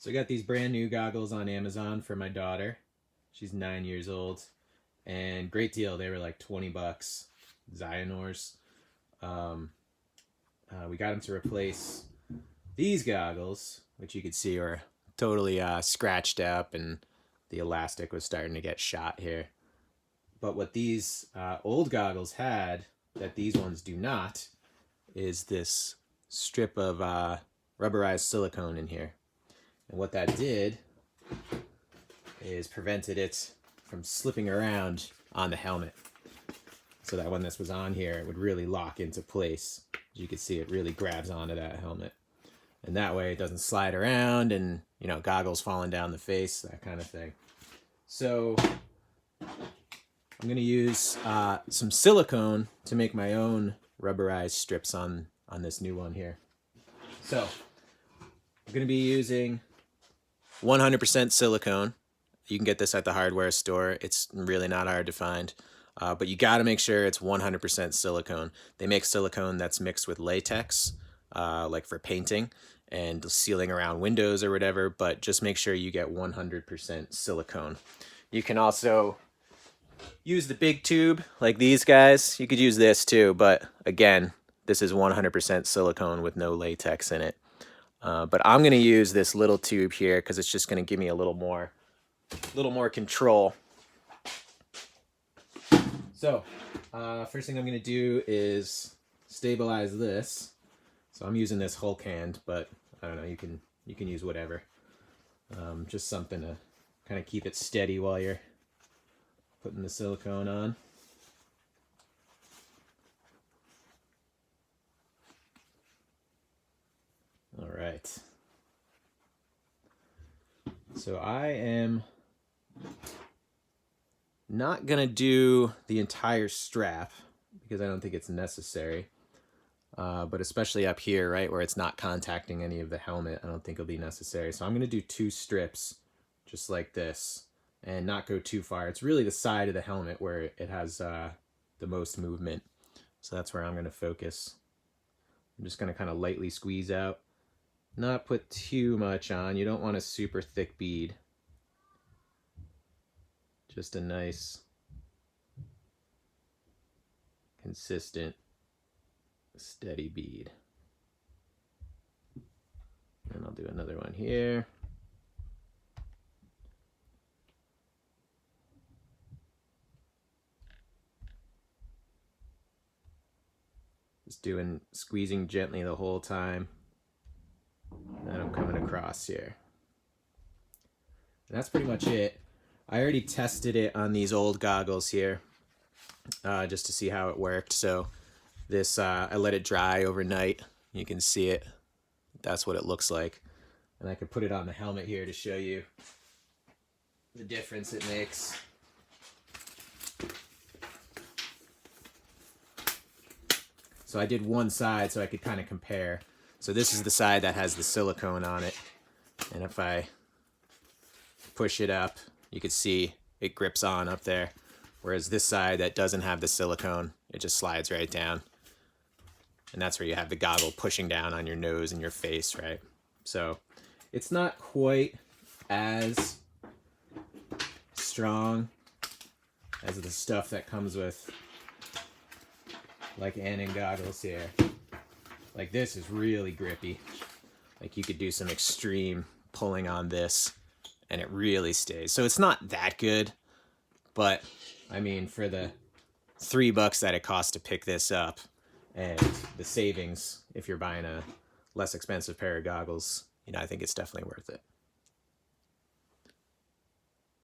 So I got these brand new goggles on Amazon for my daughter. She's 9 years old, and great deal. They were like 20 bucks, Xionors. We got them to replace these goggles, which you could see are totally scratched up, and the elastic was starting to get shot here. But what these old goggles had that these ones do not is this strip of rubberized silicone in here. And what that did is prevented it from slipping around on the helmet, so that when this was on here, it would really lock into place. As you can see, it really grabs onto that helmet. And that way it doesn't slide around and, you know, goggles falling down the face, that kind of thing. So I'm going to use some silicone to make my own rubberized strips on this new one here. So I'm going to be using 100% silicone. You can get this at the hardware store. It's really not hard to find. But you got to make sure it's 100% silicone. They make silicone that's mixed with latex, like for painting and sealing around windows or whatever, but just make sure you get 100% silicone. You can also use the big tube like these guys. You could use this too, but again, this is 100% silicone with no latex in it. But I'm going to use this little tube here because it's just going to give me a little more control. So first thing I'm going to do is stabilize this. So I'm using this Hulk hand, but I don't know, you can use whatever. Just something to kind of keep it steady while you're putting the silicone on. All right. So I am not gonna do the entire strap because I don't think it's necessary. But especially up here, right, where it's not contacting any of the helmet, I don't think it'll be necessary. So I'm gonna do 2 strips just like this and not go too far. It's really the side of the helmet where it has the most movement. So that's where I'm gonna focus. I'm just gonna kind of lightly squeeze out. Not put too much on. You don't want a super thick bead. Just a nice, consistent, steady bead. And I'll do another one here. Just squeezing gently the whole time. And I'm coming across here. And that's pretty much it. I already tested it on these old goggles here, just to see how it worked. So this, I let it dry overnight. You can see it. That's what it looks like. And I could put it on the helmet here to show you the difference it makes. So I did one side so I could kind of compare. So this is the side that has the silicone on it. And if I push it up, you can see it grips on up there. Whereas this side that doesn't have the silicone, it just slides right down. And that's where you have the goggle pushing down on your nose and your face, right? So it's not quite as strong as the stuff that comes with like Annin goggles here. Like this is really grippy. Like you could do some extreme pulling on this and it really stays. So it's not that good, but I mean, for the $3 that it costs to pick this up and the savings if you're buying a less expensive pair of goggles, you know, I think it's definitely worth it.